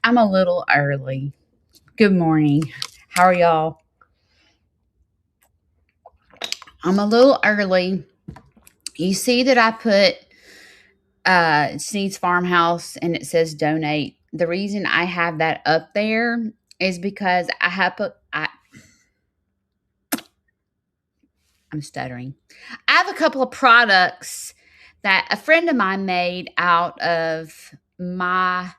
I'm a little early. Good morning. How are y'all? I'm a little early. You see that I put Sneed's Farmhouse and it says donate. The reason I have that up there is because I'm stuttering. I have a couple of products that a friend of mine made out of my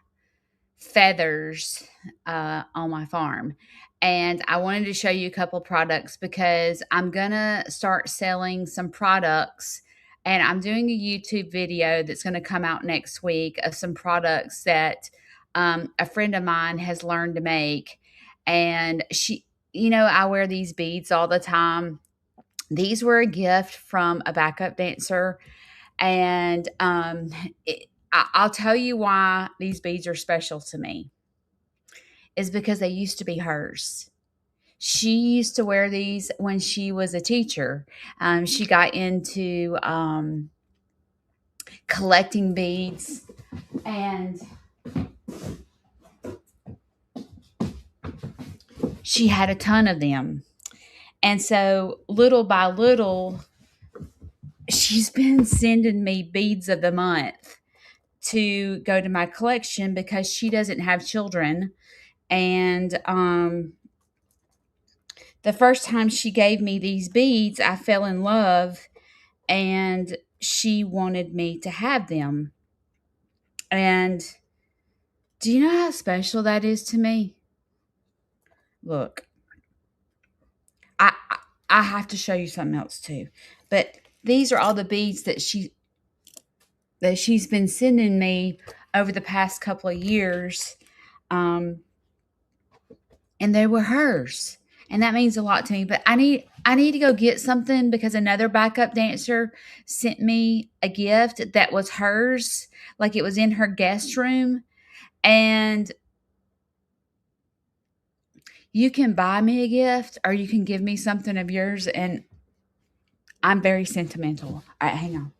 feathers on my farm. And I wanted to show you a couple of products because I'm going to start selling some products. And I'm doing a YouTube video that's going to come out next week of some products that a friend of mine has learned to make. And I wear these beads all the time. These were a gift from a backup dancer. And I'll tell you why these beads are special to me is because they used to be hers. She used to wear these when she was a teacher. She got into collecting beads, and she had a ton of them. And so, little by little, she's been sending me beads of the month to go to my collection because she doesn't have children. And the first time she gave me these beads, I fell in love and she wanted me to have them. And do you know how special that is to me? Look, I I have to show you something else too. But these are all the beads that she's been sending me over the past couple of years. Um, and they were hers. And that means a lot to me. But I need to go get something because another backup dancer sent me a gift that was hers, like it was in her guest room. And you can buy me a gift or you can give me something of yours. And I'm very sentimental. All right, hang on.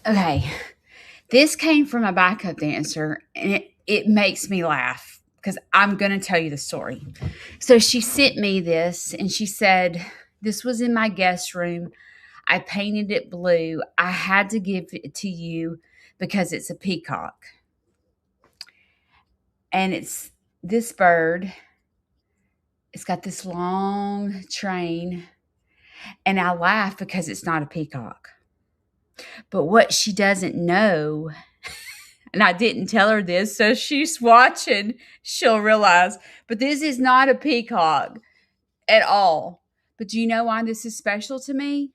Okay. This came from a backup dancer, and it makes me laugh because I'm going to tell you the story. So she sent me this, and she said, this was in my guest room. I painted it blue. I had to give it to you because it's a peacock. And it's this bird. It's got this long train. And I laugh because it's not a peacock. But what she doesn't know, and I didn't tell her this, so she's watching, she'll realize, but this is not a peacock at all. But do you know why this is special to me?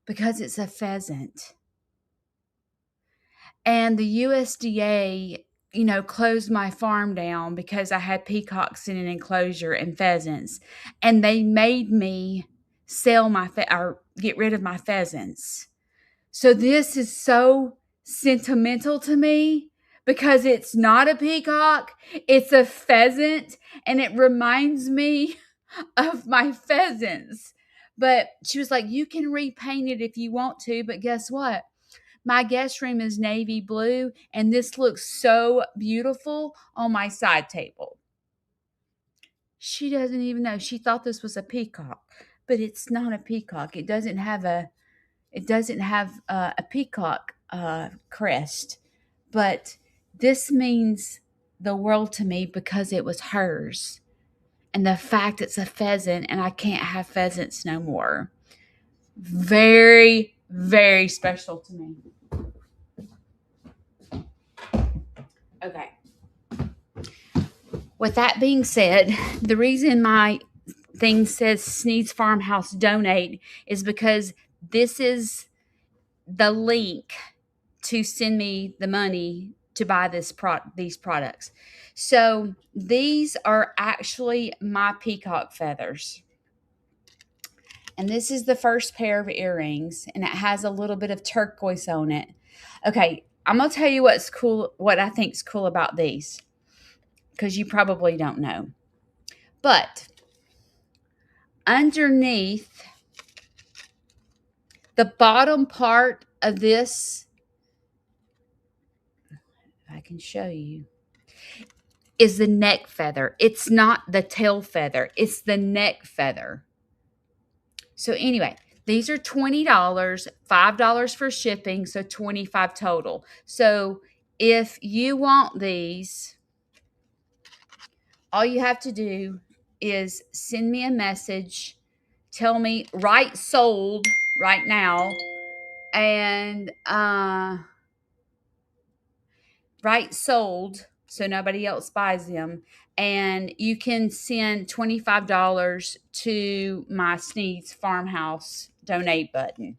Because it's a pheasant. And the USDA, closed my farm down because I had peacocks in an enclosure and pheasants. And they made me sell or get rid of my pheasants. So this is so sentimental to me because it's not a peacock, it's a pheasant, and it reminds me of my pheasants. But she was like, you can repaint it if you want to, but guess what? My guest room is navy blue, and this looks so beautiful on my side table. She doesn't even know. She thought this was a peacock, but it's not a peacock. It doesn't have a peacock crest, but this means the world to me because it was hers. And the fact it's a pheasant and I can't have pheasants no more. Very, very special to me. Okay. With that being said, the reason my thing says Sneed's Farmhouse donate is because this is the link to send me the money to buy these products. So these are actually my peacock feathers. And this is the first pair of earrings, and it has a little bit of turquoise on it. Okay, I'm gonna tell you what's cool, what I think's cool about these, because you probably don't know. But underneath the bottom part of this, if I can show you, is the neck feather. It's not the tail feather, it's the neck feather. So anyway, these are $20, $5 for shipping, so $25 total. So if you want these, all you have to do is send me a message, tell me write sold right now, and write sold so nobody else buys them, and you can send $25 to my Sneed's Farmhouse donate button.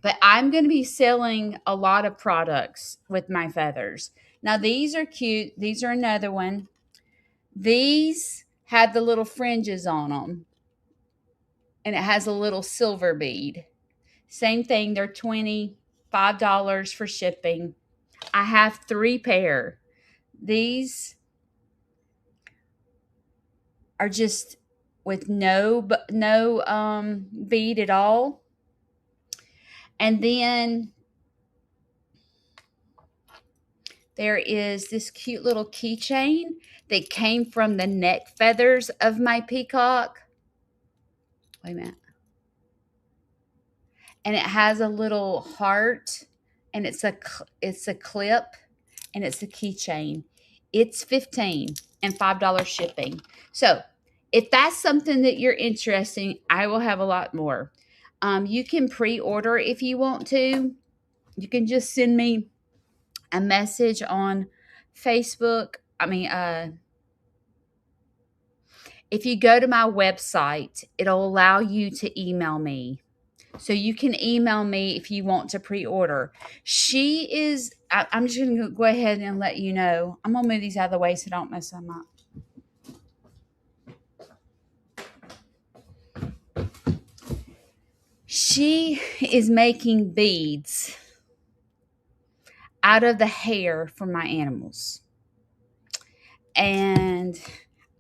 But I'm going to be selling a lot of products with my feathers. Now these are cute. These are another one. These have the little fringes on them, and it has a little silver bead. Same thing, they're $25 for shipping. I have 3 pair. These are just with no bead at all. And then there is this cute little keychain that came from the neck feathers of my peacock. Wait a minute. And it has a little heart, and it's a clip, and it's a keychain. It's $15 and $5 shipping. So if that's something that you're interested in, I will have a lot more. You can pre-order if you want to. You can just send me a message on Facebook. If you go to my website, it'll allow you to email me. So you can email me if you want to pre-order. I'm just going to go ahead and let you know. I'm going to move these out of the way so I don't mess them up. She is making beads out of the hair from my animals. And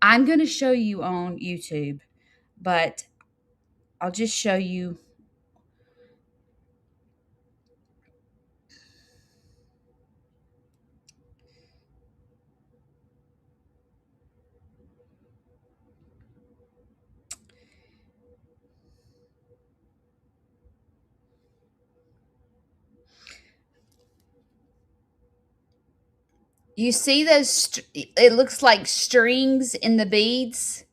I'm going to show you on YouTube, but I'll just show you. You see those, it looks like strings in the beads?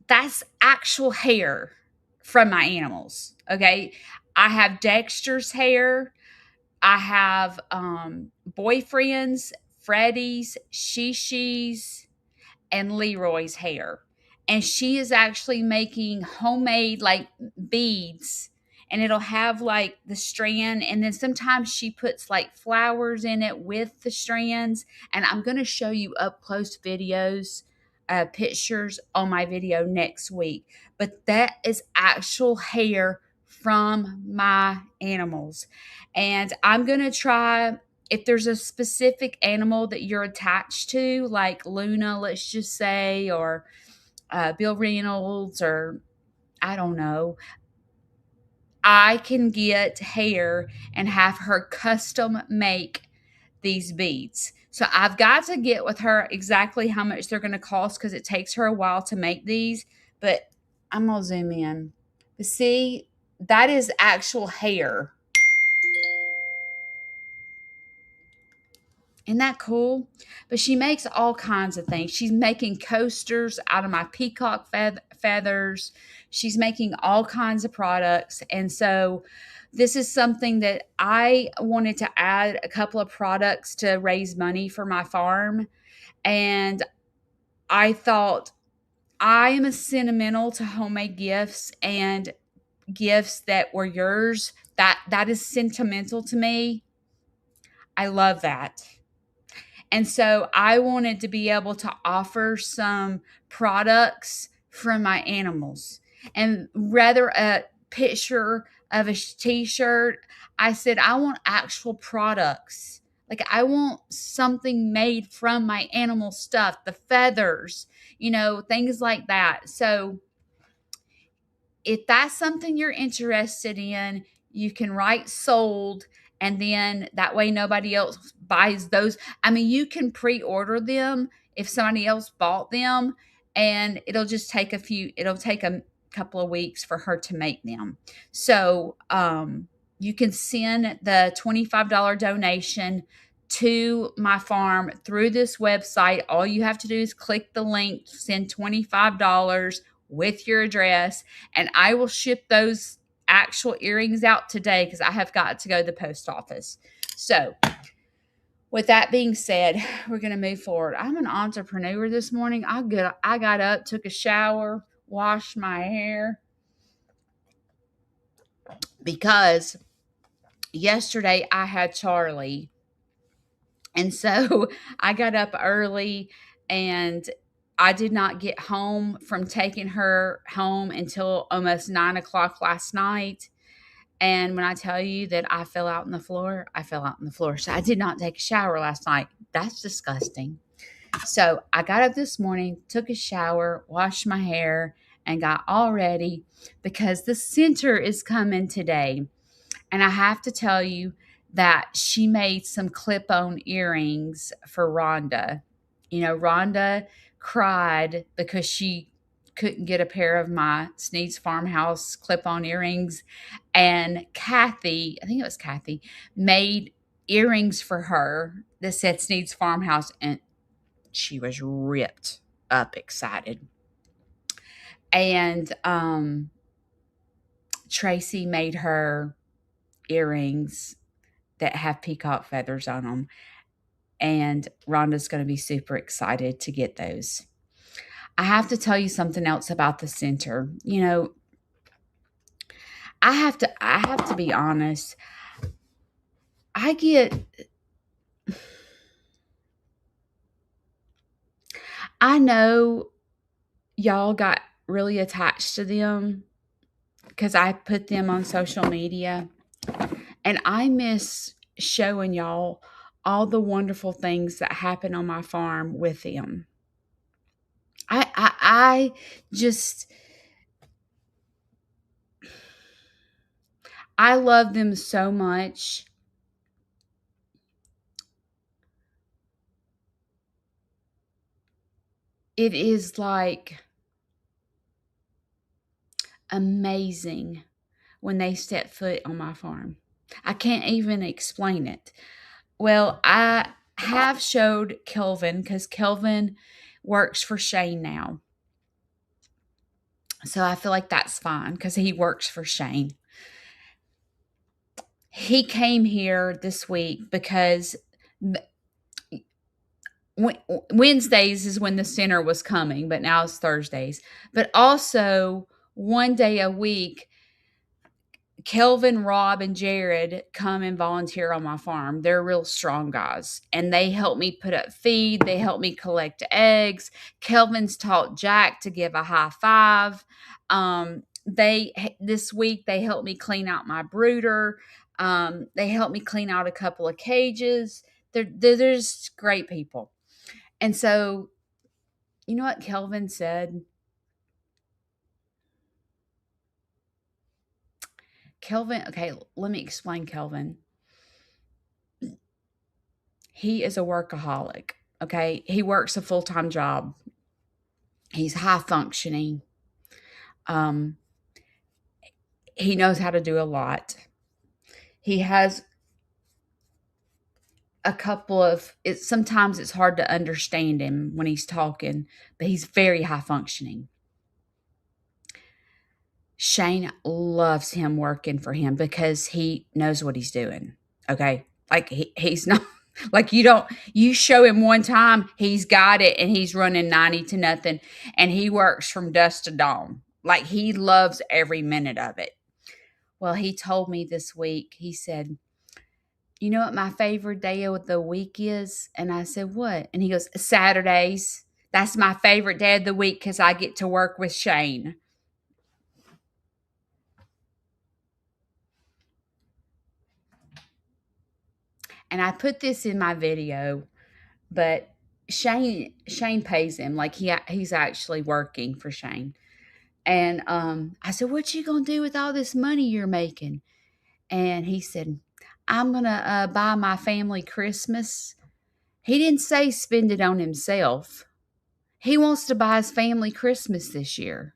That's actual hair from my animals, okay? I have Dexter's hair. I have Boyfriend's, Freddie's, Shishi's, and Leroy's hair. And she is actually making homemade like beads, and it'll have like the strand, and then sometimes she puts like flowers in it with the strands. And I'm going to show you up close videos, pictures on my video next week. But that is actual hair from my animals. And I'm going to try, if there's a specific animal that you're attached to, like Luna, let's just say, or Bill Reynolds, or I don't know, I can get hair and have her custom make these beads. So I've got to get with her exactly how much they're going to cost because it takes her a while to make these. But I'm going to zoom in. But see, that is actual hair. Isn't that cool? But she makes all kinds of things. She's making coasters out of my peacock feathers. She's making all kinds of products. And so this is something that I wanted to add a couple of products to raise money for my farm. And I thought I am a sentimental to homemade gifts and gifts that were yours. That is sentimental to me. I love that. And so I wanted to be able to offer some products from my animals. And rather a picture of a t-shirt, I said I want actual products. Like I want something made from my animal stuff, the feathers, things like that. So if that's something you're interested in, you can write sold, and then that way nobody else buys those. I mean, you can pre-order them if somebody else bought them, and it'll take a couple of weeks for her to make them. So you can send the $25 donation to my farm through this website. All you have to do is click the link, send $25 with your address, and I will ship those actual earrings out today because I have got to go to the post office. So, with that being said, we're going to move forward. I'm an entrepreneur this morning. I got up, took a shower, washed my hair because yesterday I had Charlie. And so I got up early and I did not get home from taking her home until almost 9 o'clock last night. And when I tell you that I fell out on the floor, I fell out on the floor. So I did not take a shower last night. That's disgusting. So I got up this morning, took a shower, washed my hair, and got all ready because the center is coming today. And I have to tell you that she made some clip on earrings for Rhonda. Rhonda cried because she couldn't get a pair of my Sneed's Farmhouse clip on earrings. And Kathy, I think it was Kathy, made earrings for her that said Sneed's Farmhouse. And she was ripped up excited. And Tracy made her earrings that have peacock feathers on them. And Rhonda's going to be super excited to get those. I have to tell you something else about the center. I have to be honest. I know y'all got really attached to them because I put them on social media. And I miss showing y'all all the wonderful things that happen on my farm with them. I just I love them so much. It is like amazing when they step foot on my farm. I can't even explain it. Well, I have showed Kelvin because Kelvin works for Shane now. So I feel like that's fine because he works for Shane. He came here this week because Wednesdays is when the center was coming, but now it's Thursdays. But also, one day a week, Kelvin, Rob, and Jared come and volunteer on my farm. They're real strong guys, and they help me put up feed. They help me collect eggs. Kelvin's taught Jack to give a high five. This week they helped me clean out my brooder. They helped me clean out a couple of cages. They're just great people. And so, you know what Kelvin said? Kelvin, okay, let me explain Kelvin. He is a workaholic. Okay. He works a full-time job. He's high functioning. Um, he knows how to do a lot. He has a couple of sometimes it's hard to understand him when he's talking, but he's very high functioning. Shane loves him working for him because he knows what he's doing. Okay. Like he's not like you show him one time, he's got it and he's running 90 to nothing and he works from dusk to dawn. Like he loves every minute of it. Well, he told me this week, he said, "You know what my favorite day of the week is?" And I said, "What?" And he goes, "Saturdays. That's my favorite day of the week because I get to work with Shane." And I put this in my video, but Shane pays him like he's actually working for Shane. And I said, "What you gonna do with all this money you're making?" And he said, "I'm gonna buy my family Christmas." He didn't say spend it on himself. He wants to buy his family Christmas this year.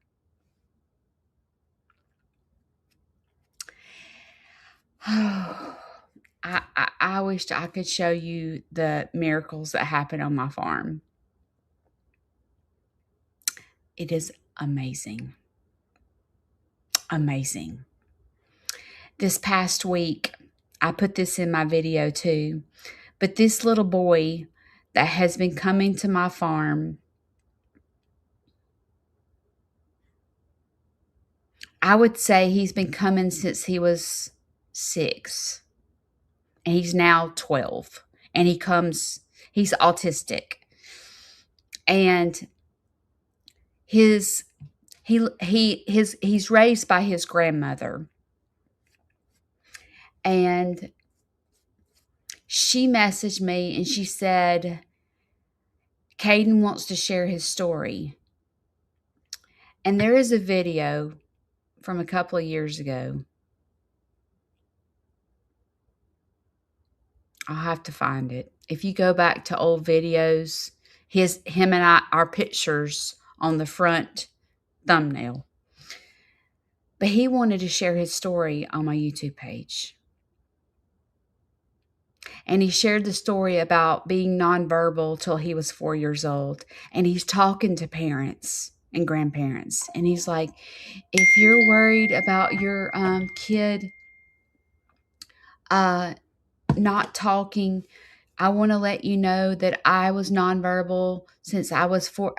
I wished I could show you the miracles that happen on my farm. It is amazing. Amazing. This past week, I put this in my video too, but this little boy that has been coming to my farm, I would say he's been coming since he was 6, and he's now 12, and he's autistic, and he's raised by his grandmother, and she messaged me and she said, "Caden wants to share his story." And there is a video from a couple of years ago. I'll have to find it. If you go back to old videos, him and our pictures on the front thumbnail. But he wanted to share his story on my YouTube page. And he shared the story about being nonverbal till he was 4 years old. And he's talking to parents and grandparents. And he's like, "If you're worried about your kid not talking, I want to let you know that I was nonverbal since I was for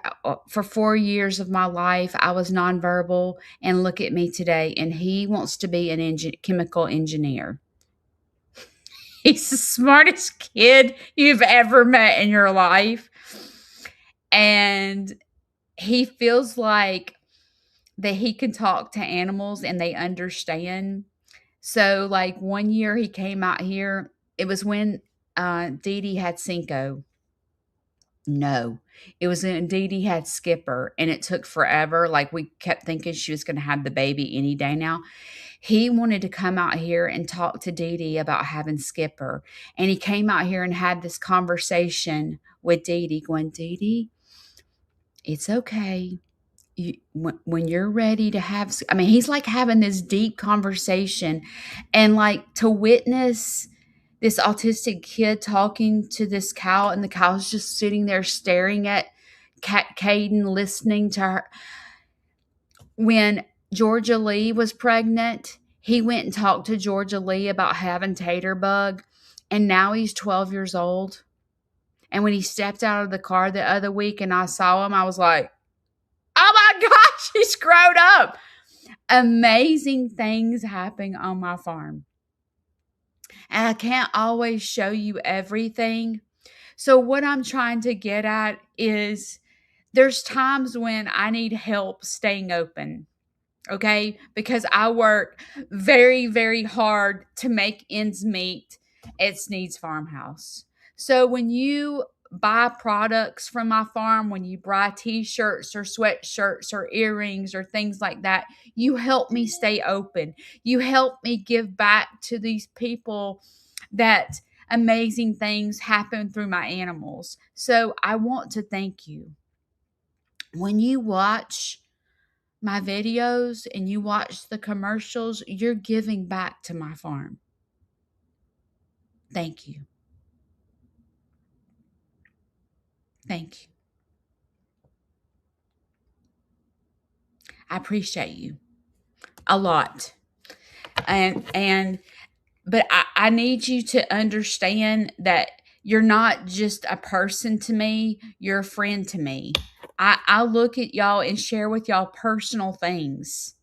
4 years of my life. I was nonverbal, and look at me today." And he wants to be an chemical engineer. He's the smartest kid you've ever met in your life. And he feels like that he can talk to animals and they understand. So, like, one year he came out here, it was when Dee Dee had Cinco. No, it was when Dee Dee had Skipper, and it took forever. Like, we kept thinking she was going to have the baby any day now. He wanted to come out here and talk to Dee Dee about having Skipper. And he came out here and had this conversation with Dee Dee, going, "Dee Dee, it's okay. When you're ready to have," I mean, he's like having this deep conversation, and like to witness this autistic kid talking to this cow, and the cow's just sitting there staring at Caden, listening to her. When Georgia Lee was pregnant, he went and talked to Georgia Lee about having tater bug, and now he's 12 years old. And when he stepped out of the car the other week and I saw him, I was like, "Oh my gosh, he's grown up." Amazing things happening on my farm. And I can't always show you everything. So what I'm trying to get at is there's times when I need help staying open. Okay? Because I work very, very hard to make ends meet at Sneed's Farmhouse. So when you buy products from my farm, when you buy t-shirts or sweatshirts or earrings or things like that, you help me stay open. You help me give back to these people that amazing things happen through my animals. So I want to thank you. When you watch my videos and you watch the commercials, you're giving back to my farm. Thank you. Thank you. I appreciate you a lot. But I need you to understand that you're not just a person to me, you're a friend to me. I look at y'all and share with y'all personal things.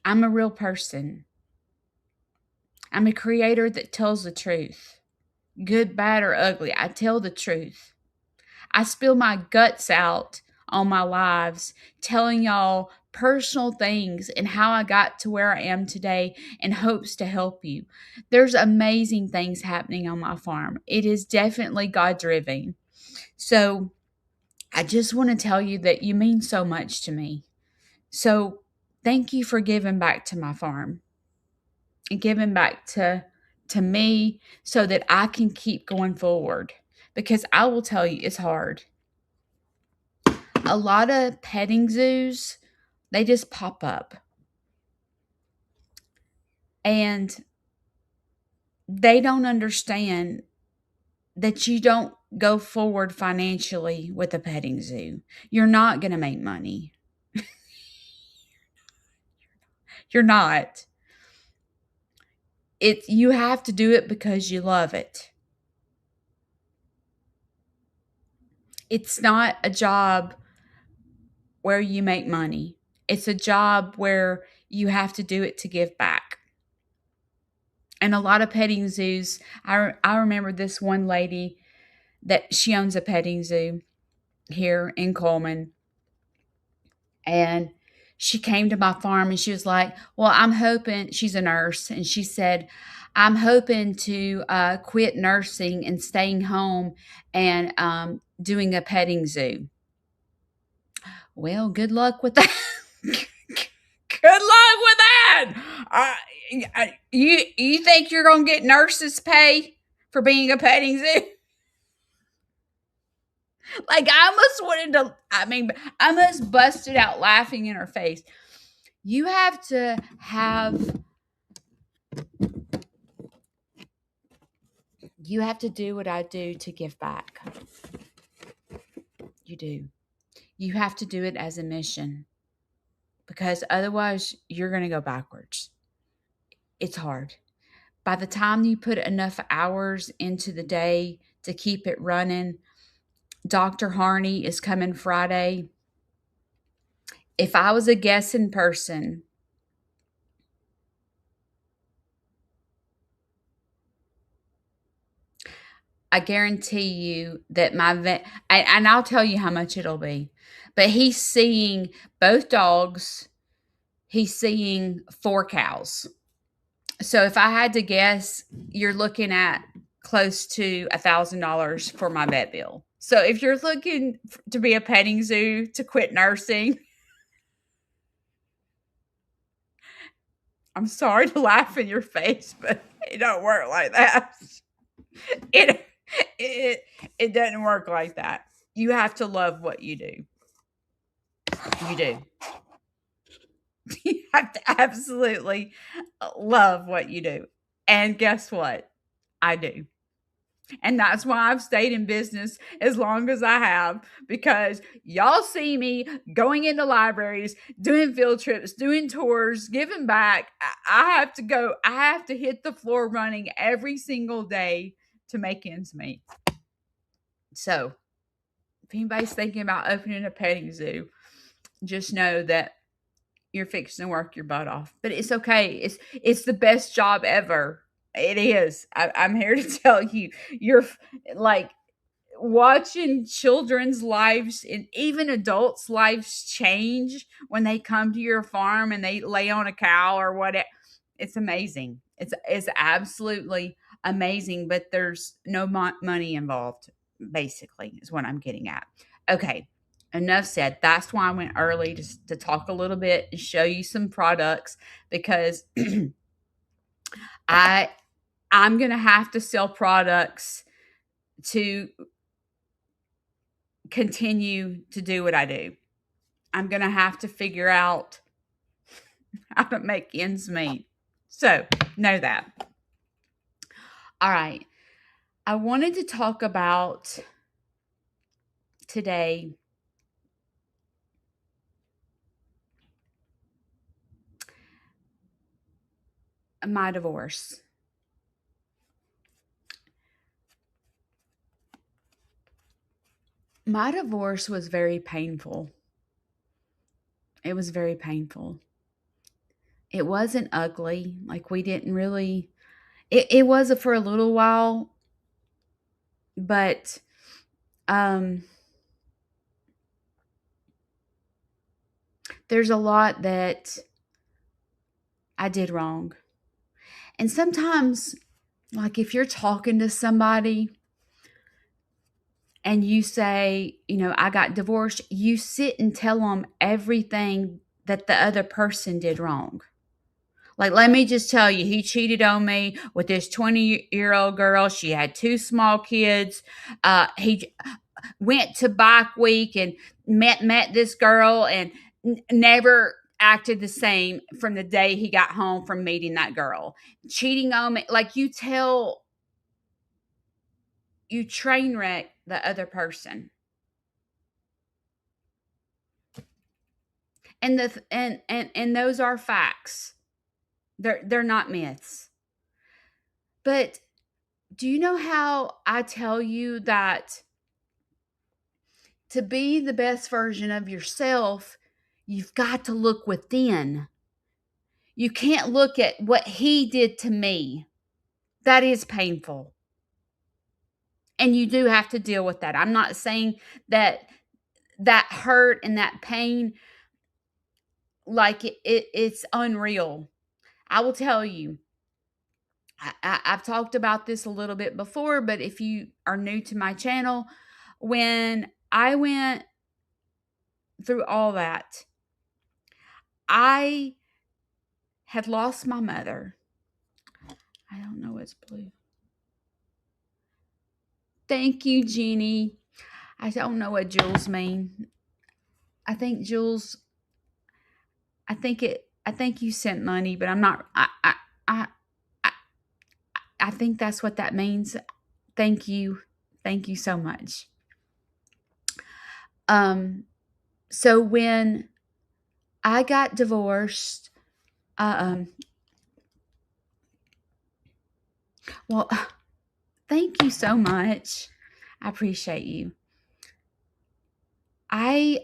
I'm a real person. I'm a creator that tells the truth. Good, bad, or ugly, I tell the truth. I spill my guts out on my lives, telling y'all personal things and how I got to where I am today in hopes to help you. There's amazing things happening on my farm. It is definitely God driven. So I just want to tell you that you mean so much to me. So thank you for giving back to my farm and giving back to me so that I can keep going forward, because I will tell you it's hard. A lot of petting zoos, they just pop up and they don't understand that you don't go forward financially with a petting zoo. You're not going to make money. You're not. You have to do it because you love it. It's not a job where you make money. It's a job where you have to do it to give back. And a lot of petting zoos, I remember this one lady that she owns a petting zoo here in Coleman. And she came to my farm and she was like, well, I'm hoping, she's a nurse, and she said, I'm hoping to quit nursing and staying home and doing a petting zoo. Well, good luck with that. Good luck with that. You think you're going to get nurses pay for being a petting zoo? Like, I almost wanted to, I almost busted out laughing in her face. You have to do what I do to give back. You do. You have to do it as a mission, because otherwise you're going to go backwards. It's hard. By the time you put enough hours into the day to keep it running, Dr. Harney is coming Friday. If I was a guessing person, I guarantee you that my vet, and I'll tell you how much it'll be, but he's seeing both dogs. He's seeing 4 cows. So if I had to guess, you're looking at close to $1,000 for my vet bill. So if you're looking to be a petting zoo to quit nursing, I'm sorry to laugh in your face, but it don't work like that. It doesn't work like that. You have to love what you do. You do. You have to absolutely love what you do. And guess what? I do. And that's why I've stayed in business as long as I have, because y'all see me going into libraries, doing field trips, doing tours, giving back. I have to go, I have to hit the floor running every single day to make ends meet. So, if anybody's thinking about opening a petting zoo, just know that you're fixing to work your butt off. But it's okay. It's the best job ever. It is. I'm here to tell you, you're like watching children's lives and even adults' lives change when they come to your farm and they lay on a cow or whatever. It's amazing. It's absolutely amazing, but there's no money involved, basically, is what I'm getting at. Okay, enough said. That's why I went early to talk a little bit and show you some products, because I I'm going to have to sell products to continue to do what I do. I'm going to have to figure out how to make ends meet. So, know that. All right. I wanted to talk about today my divorce. My divorce was very painful. It was very painful. It wasn't ugly. Like, we didn't really, it was for a little while, but um, there's a lot that I did wrong. And sometimes, like, if you're talking to somebody and you say, I got divorced, you sit and tell them everything that the other person did wrong. Like, let me just tell you, he cheated on me with this 20-year-old girl. She had two small kids. He went to bike week and met this girl and never acted the same from the day he got home from meeting that girl. Cheating on me. Like, you train wreck the other person. And and those are facts. They're not myths. But do you know how I tell you that to be the best version of yourself, you've got to look within. You can't look at what he did to me. That is painful. And you do have to deal with that. I'm not saying that hurt and that pain, like it's unreal. I will tell you, I've talked about this a little bit before, but if you are new to my channel, when I went through all that, I had lost my mother. I don't know what's blue. Thank you, Jeannie. I don't know what Jules mean. I think Jules, I think you sent money, but I'm not, I, I think that's what that means. Thank you. Thank you so much. So when I got divorced, well, thank you so much. I appreciate you. I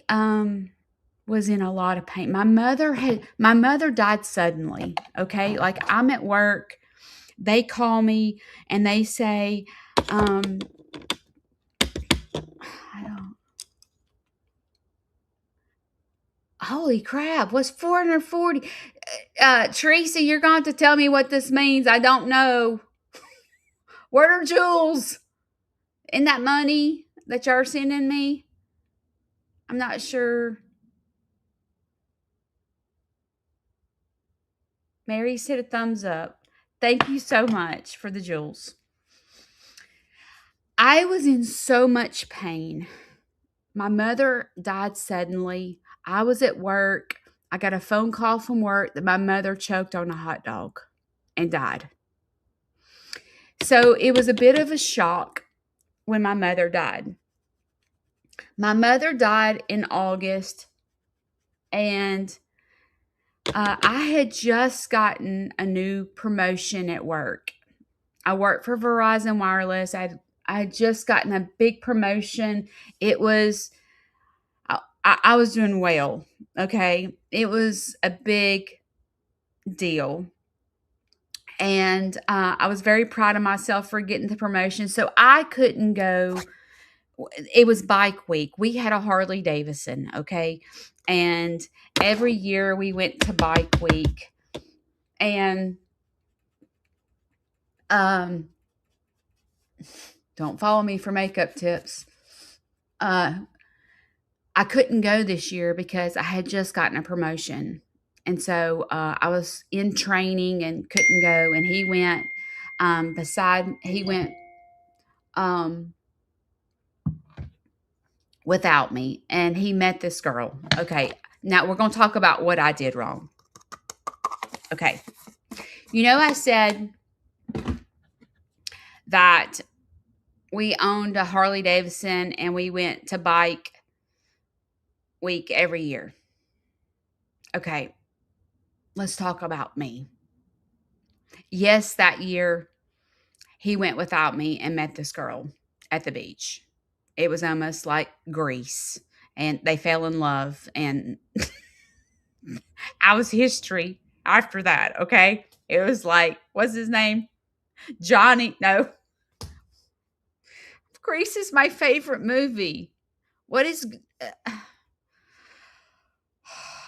was in a lot of pain. My mother died suddenly, okay? Like, I'm at work, they call me and they say, holy crap, what's 440? Teresa, you're going to tell me what this means. I don't know. Where are Jules? In that money that y'all are sending me? I'm not sure. Mary said a thumbs up. Thank you so much for the jewels. I was in so much pain. My mother died suddenly. I was at work. I got a phone call from work that my mother choked on a hot dog and died. So it was a bit of a shock when my mother died. My mother died in August, and I had just gotten a new promotion at work. I worked for Verizon Wireless. I had just gotten a big promotion. It was, I was doing well. Okay. It was a big deal. And I was very proud of myself for getting the promotion. So I couldn't go. It was bike week. We had a Harley Davidson. Okay. And every year we went to bike week. And don't follow me for makeup tips. I couldn't go this year because I had just gotten a promotion. And so I was in training and couldn't go, and he went he went um, without me, and he met this girl. Okay, now we're going to talk about what I did wrong. Okay, I said that we owned a Harley Davidson and we went to bike week every year. Okay, let's talk about me. Yes, that year he went without me and met this girl at the beach. It was almost like Grease, and they fell in love, and I was history after that. Okay, it was like, what's his name? Johnny? No, Grease is my favorite movie. What is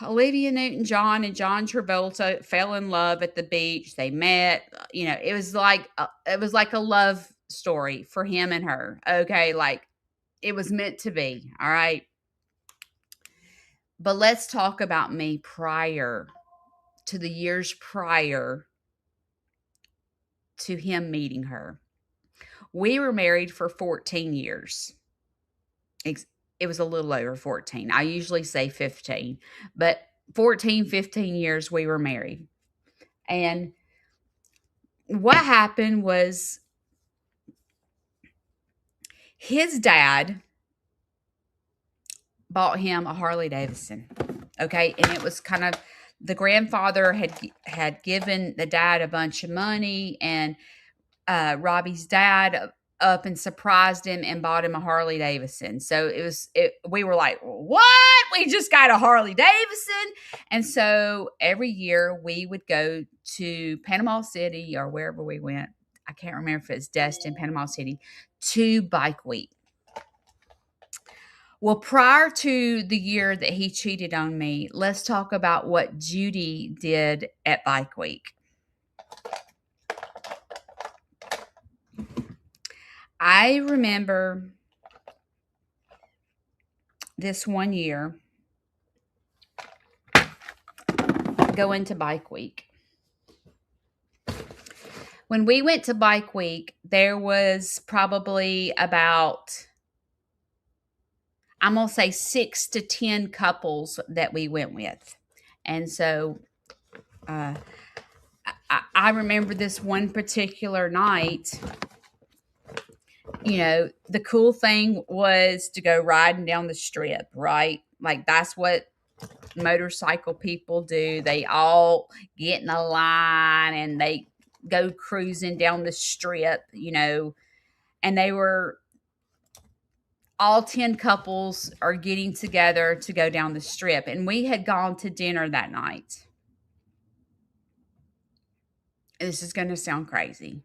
Olivia Newton-John and John Travolta fell in love at the beach. They met. It was like a love story for him and her. Okay, like it was meant to be. All right. But let's talk about me prior to the years prior to him meeting her. We were married for 14 years. It was a little over 14. I usually say 15, but 14, 15 years we were married. And what happened was his dad bought him a Harley Davidson. Okay. And it was kind of, the grandfather had given the dad a bunch of money, and Robbie's dad up and surprised him and bought him a Harley Davidson. So we were like, what? We just got a Harley Davidson. And so every year we would go to Panama City or wherever we went. I can't remember if it's Destin, Panama City, to Bike Week. Well, prior to the year that he cheated on me, let's talk about what Judy did at Bike Week. I remember this one year going to Bike Week. When we went to Bike Week, there was probably about, I'm going to say 6 to 10 couples that we went with. And so I remember this one particular night. The cool thing was to go riding down the strip, right? Like that's what motorcycle people do. They all get in a line and they go cruising down the strip, and they were all 10 couples are getting together to go down the strip. And we had gone to dinner that night. This is going to sound crazy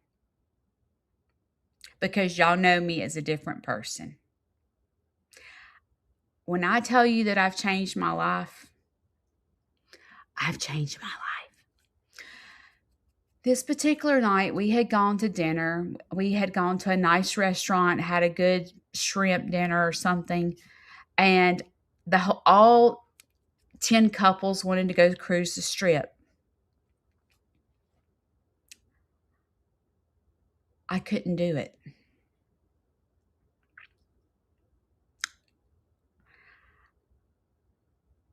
because y'all know me as a different person. When I tell you that I've changed my life, I've changed my life. This particular night, we had gone to dinner. We had gone to a nice restaurant, had a good shrimp dinner or something, and all 10 couples wanted to go cruise the strip. I couldn't do it.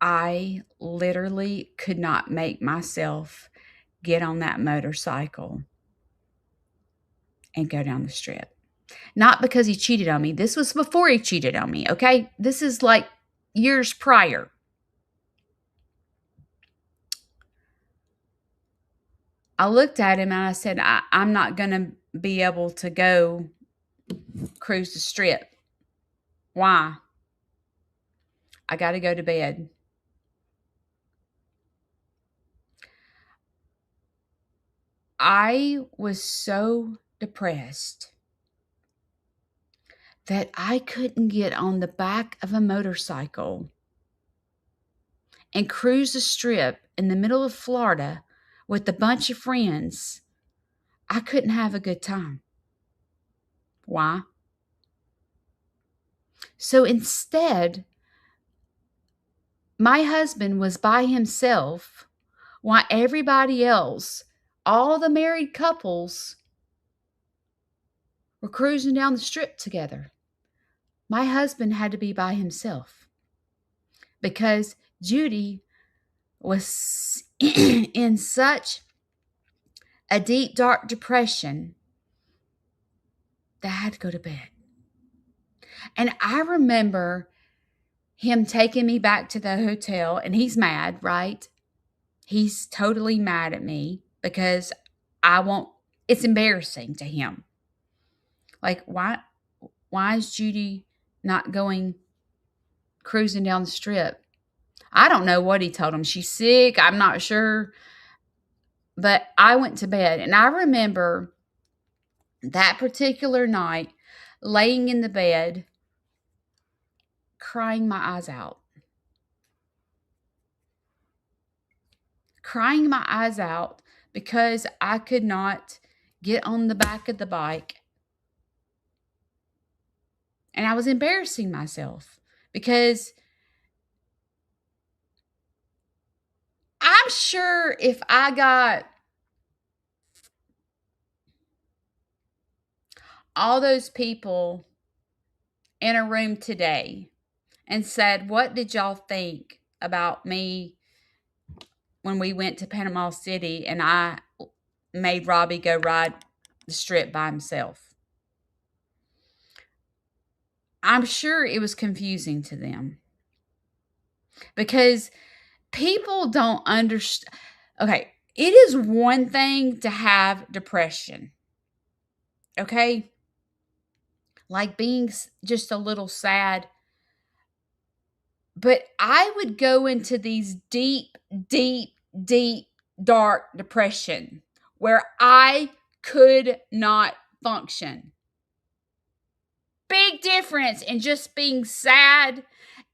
I literally could not make myself get on that motorcycle and go down the strip. Not because he cheated on me. This was before he cheated on me, okay? This is like years prior. I looked at him and I said, I'm not going to be able to go cruise the strip. Why? I got to go to bed. I was so depressed that I couldn't get on the back of a motorcycle and cruise the strip in the middle of Florida with a bunch of friends. I couldn't have a good time. Why? So instead, my husband was by himself while everybody else, all the married couples, were cruising down the strip together. My husband had to be by himself because Judy was in such a deep, dark depression that I had to go to bed. And I remember him taking me back to the hotel, and he's mad, right? He's totally mad at me because it's embarrassing to him. Like, why is Judy not going cruising down the strip? I don't know what he told him. She's sick. I'm not sure. But I went to bed, and I remember that particular night laying in the bed, crying my eyes out. Crying my eyes out because I could not get on the back of the bike. And I was embarrassing myself because I'm sure if I got all those people in a room today and said, "What did y'all think about me when we went to Panama City and I made Robbie go ride the strip by himself?" I'm sure it was confusing to them because people don't understand. Okay, it is one thing to have depression, okay? Like being just a little sad. But I would go into these deep, deep, deep, dark depression where I could not function. Big difference in just being sad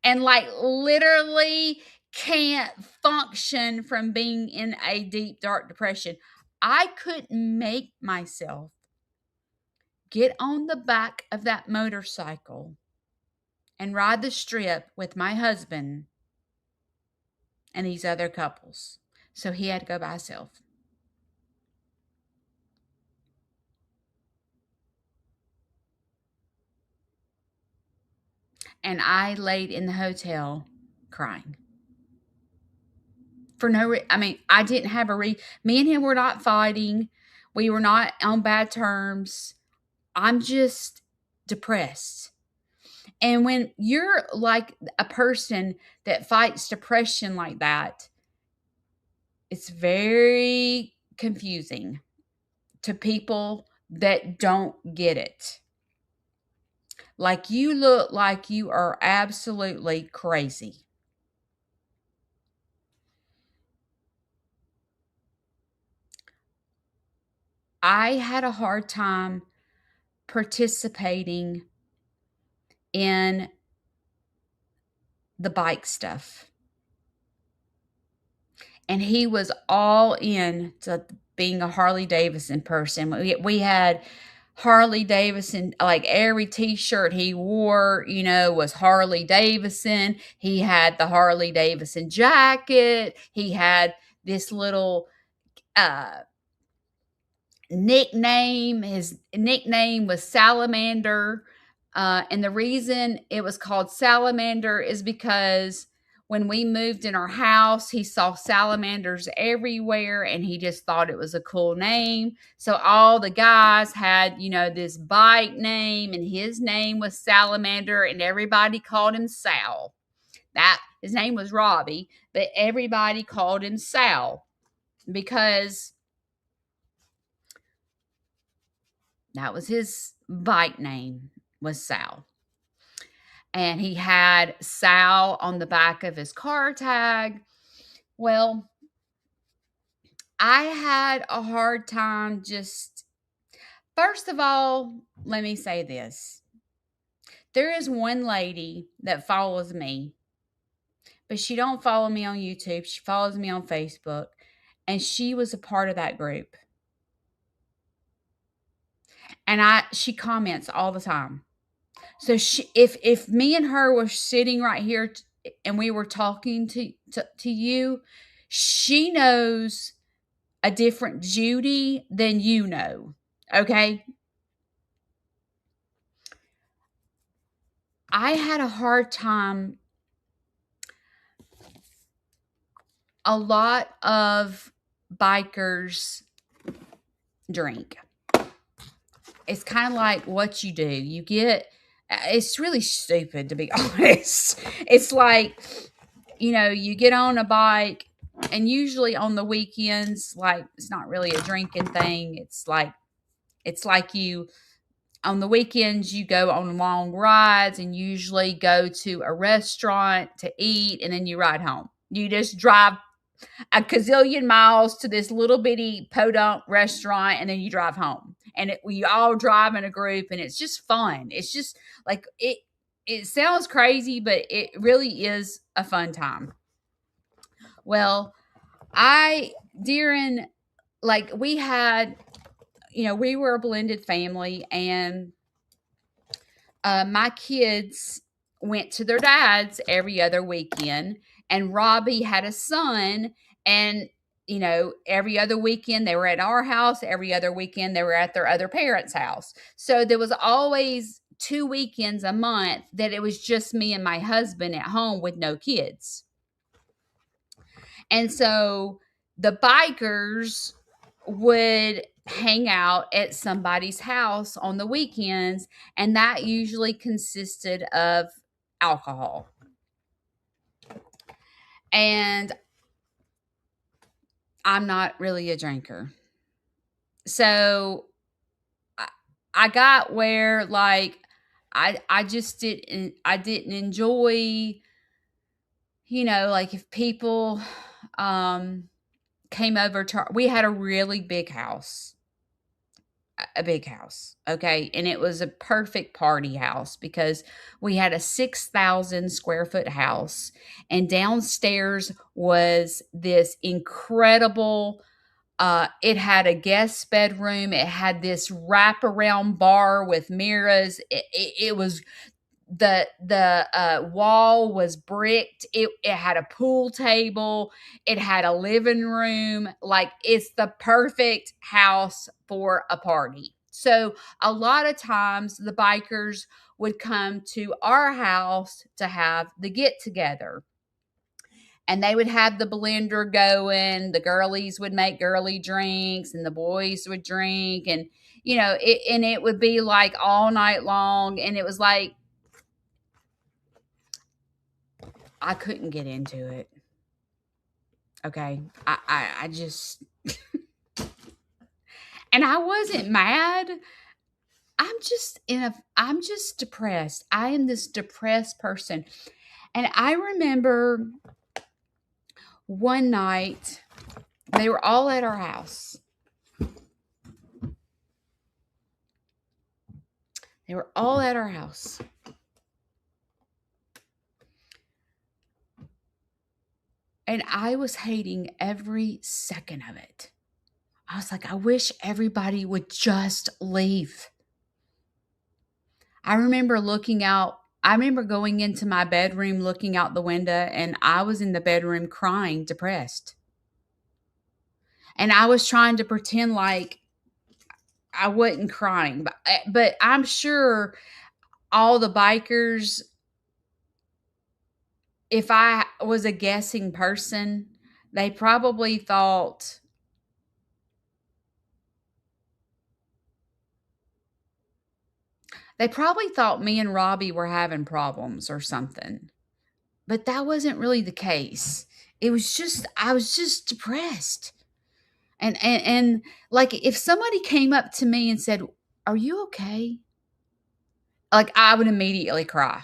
and like literally can't function from being in a deep, dark depression. I couldn't make myself get on the back of that motorcycle and ride the strip with my husband and these other couples. So he had to go by himself. And I laid in the hotel crying. For no reason. I mean, I didn't have me and him were not fighting. We were not on bad terms. I'm just depressed. And when you're like a person that fights depression like that, it's very confusing to people that don't get it. Like, you look like you are absolutely crazy. I had a hard time participating in the bike stuff. And he was all in to being a Harley Davidson person. We had Harley Davidson, like every t-shirt he wore, was Harley Davidson. He had the Harley Davidson jacket. He had this little nickname. His nickname was Salamander. And the reason it was called Salamander is because when we moved in our house, he saw salamanders everywhere and he just thought it was a cool name. So all the guys had, this bike name, and his name was Salamander, and everybody called him Sal. His name was Robbie, but everybody called him Sal because that was his bike name, was Sal. And he had Sal on the back of his car tag. Well, I had a hard time first of all, let me say this. There is one lady that follows me, but she don't follow me on YouTube. She follows me on Facebook, and she was a part of that group. And she comments all the time. So if me and her were sitting right here and we were talking to you, She knows a different Judy than you know. Okay? I had a hard time. A lot of bikers drink. It's kind of like what you do. You get, it's really stupid to be honest. It's like, you get on a bike, and usually on the weekends, like, it's not really a drinking thing. It's like you, on the weekends, you go on long rides and usually go to a restaurant to eat, and then you ride home. You just drive a gazillion miles to this little bitty podunk restaurant, and then you drive home. And we all drive in a group, and it's just fun. It's just like it sounds crazy, but it really is a fun time. Well, I during like we had, we were a blended family, and my kids went to their dad's every other weekend, and Robbie had a son, and every other weekend they were at our house, every other weekend they were at their other parents' house. So there was always 2 weekends a month that it was just me and my husband at home with no kids. And so the bikers would hang out at somebody's house on the weekends, and that usually consisted of alcohol. And I'm not really a drinker. So I got where, like, I just didn't enjoy, like, if people came over to, we had a really big house. A big house, okay? And it was a perfect party house because we had a 6,000 square foot house, and downstairs was this incredible, it had a guest bedroom, it had this wraparound bar with mirrors. It was, the wall was bricked. It had a pool table. It had a living room. Like, it's the perfect house for a party. So a lot of times the bikers would come to our house to have the get together, and they would have the blender going. The girlies would make girly drinks, and the boys would drink, and it would be like all night long. And it was like, I couldn't get into it. Okay. I just, and I wasn't mad. I'm just depressed. I am this depressed person. And I remember one night they were all at our house. They were all at our house. And I was hating every second of it. I was like, I wish everybody would just leave. I remember going into my bedroom, looking out the window, and I was in the bedroom crying, depressed. And I was trying to pretend like I wasn't crying, but I'm sure all the bikers, if I was a guessing person, they probably thought me and Robbie were having problems or something. But that wasn't really the case. It was just, I was just depressed. And like, if somebody came up to me and said, "Are you okay?" Like, I would immediately cry.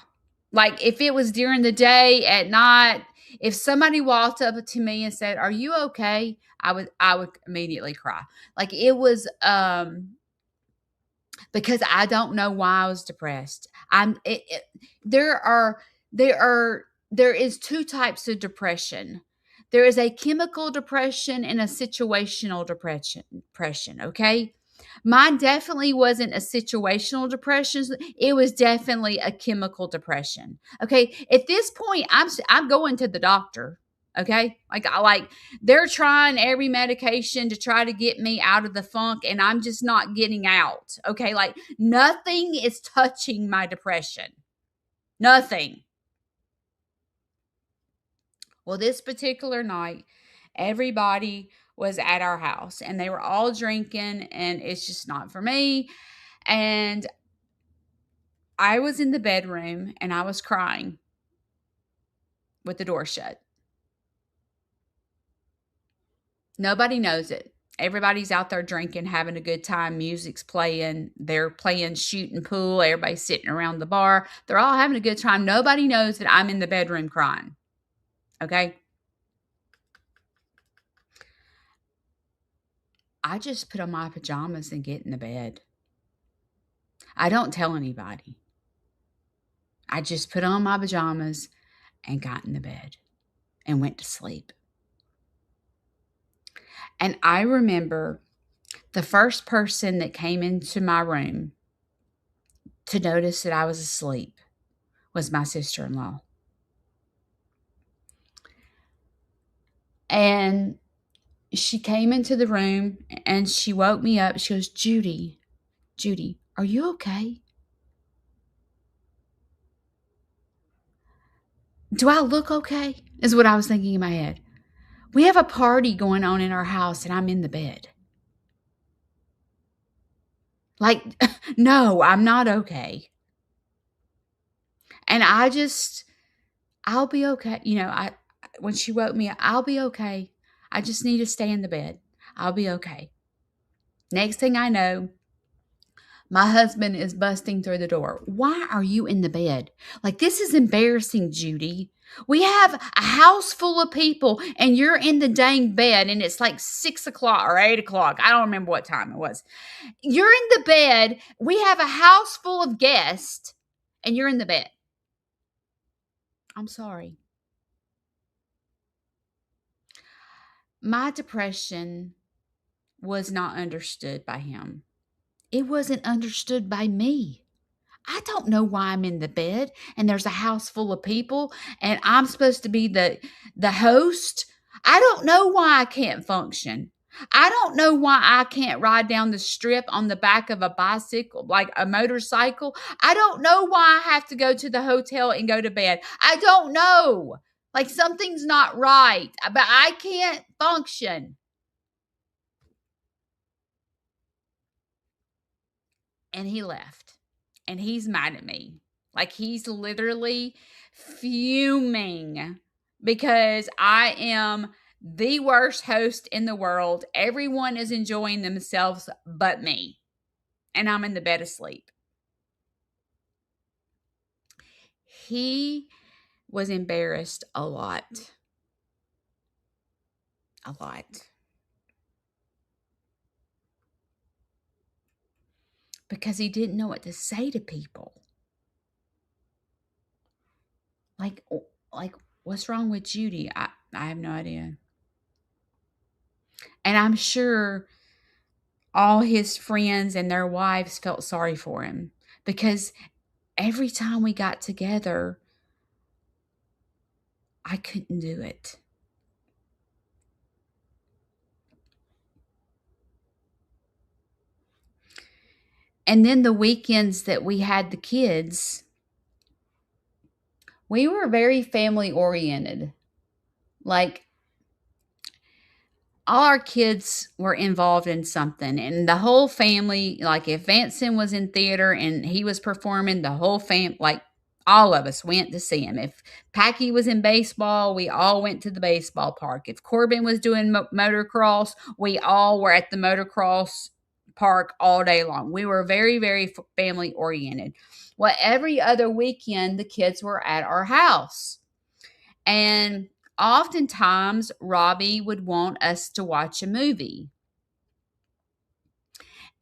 Like, if it was during the day, at night, if somebody walked up to me and said, "Are you okay?" I would immediately cry. Like, it was because I don't know why I was depressed. There is two types of depression. There is a chemical depression and a situational depression, okay? Mine definitely wasn't a situational depression. It was definitely a chemical depression. Okay? At this point, I'm going to the doctor. Okay? Like they're trying every medication to try to get me out of the funk and I'm just not getting out. Okay? Like nothing is touching my depression. Nothing. Well, this particular night, everybody was at our house and they were all drinking and it's just not for me. And I was in the bedroom and I was crying with the door shut. Nobody knows it. Everybody's out there drinking, having a good time. Music's playing. They're playing shooting pool. Everybody's sitting around the bar. They're all having a good time. Nobody knows that I'm in the bedroom crying. Okay? I just put on my pajamas and get in the bed. I don't tell anybody. I just put on my pajamas and got in the bed and went to sleep. And I remember the first person that came into my room to notice that I was asleep was my sister-in-law. And she came into the room and she woke me up. She goes, Judy, are you okay? Do I look okay? Is what I was thinking in my head. We have a party going on in our house and I'm in the bed. Like, no, I'm not okay. And I'll be okay. When she woke me up, I'll be okay. I just need to stay in the bed. I'll be okay. Next thing I know, my husband is busting through the door. Why are you in the bed? Like, this is embarrassing, Judy. We have a house full of people and you're in the dang bed and it's like 6 o'clock or 8 o'clock. I don't remember what time it was. You're in the bed. We have a house full of guests and you're in the bed. I'm sorry. My depression was not understood by him. It wasn't understood by me. I don't know why I'm in the bed and there's a house full of people and I'm supposed to be the host. I don't know why I can't function. I don't know why I can't ride down the strip on the back of a bicycle, like a motorcycle. I don't know why I have to go to the hotel and go to bed. I don't know. Like something's not right, but I can't function. And he left. And he's mad at me. Like he's literally fuming because I am the worst host in the world. Everyone is enjoying themselves but me. And I'm in the bed asleep. He was embarrassed a lot. A lot. Because he didn't know what to say to people. Like what's wrong with Judy? I have no idea. And I'm sure all his friends and their wives felt sorry for him because every time we got together, I couldn't do it. And then the weekends that we had the kids, we were very family oriented. Like all our kids were involved in something and the whole family, like if Vanson was in theater and he was performing, the whole like all of us went to see him. If Packy was in baseball, we all went to the baseball park. If Corbin was doing motocross, we all were at the motocross park all day long. We were very, very family oriented. Well, every other weekend, the kids were at our house. And oftentimes, Robbie would want us to watch a movie.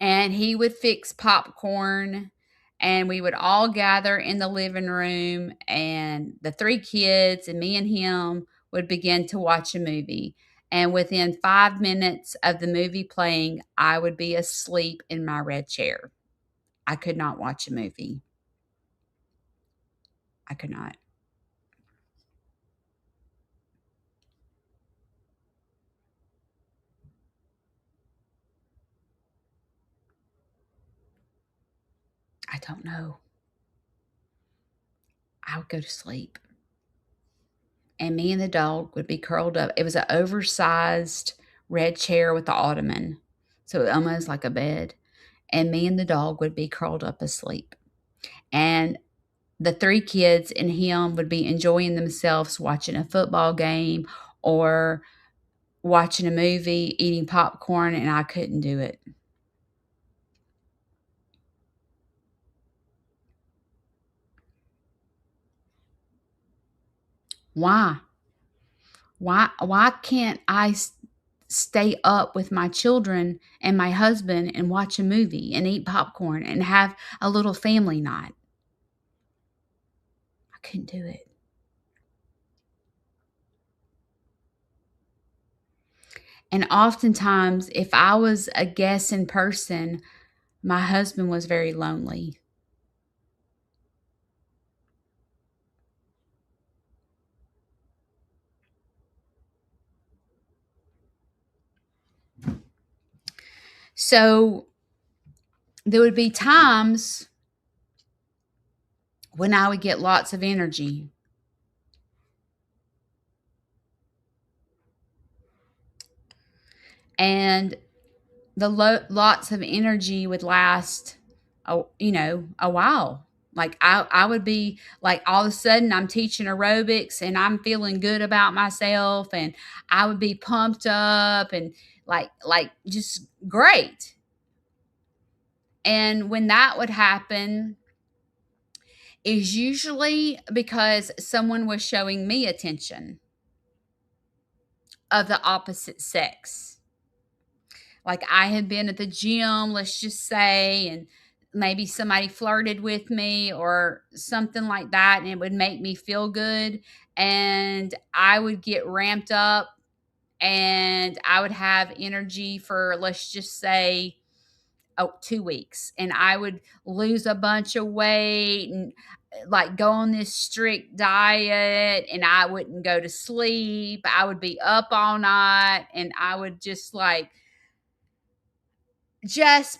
And he would fix popcorn and we would all gather in the living room and the three kids and me and him would begin to watch a movie. And within 5 minutes of the movie playing, I would be asleep in my red chair. I could not watch a movie. I could not. don't know. I would go to sleep. And me and the dog would be curled up. It was an oversized red chair with the ottoman. So almost like a bed. And me and the dog would be curled up asleep. And the three kids and him would be enjoying themselves watching a football game or watching a movie, eating popcorn, and I couldn't do it. Why? Why can't I stay up with my children and my husband and watch a movie and eat popcorn and have a little family night? I couldn't do it. And oftentimes, if I was a guest in person, my husband was very lonely. So there would be times when I would get lots of energy. And the lots of energy would last, a while. Like I would be like all of a sudden I'm teaching aerobics and I'm feeling good about myself and I would be pumped up and like just great. And when that would happen is usually because someone was showing me attention of the opposite sex. Like I had been at the gym, let's just say, and maybe somebody flirted with me or something like that, and it would make me feel good. And I would get ramped up and I would have energy for, let's just say, 2 weeks. And I would lose a bunch of weight and like go on this strict diet and I wouldn't go to sleep. I would be up all night and I would just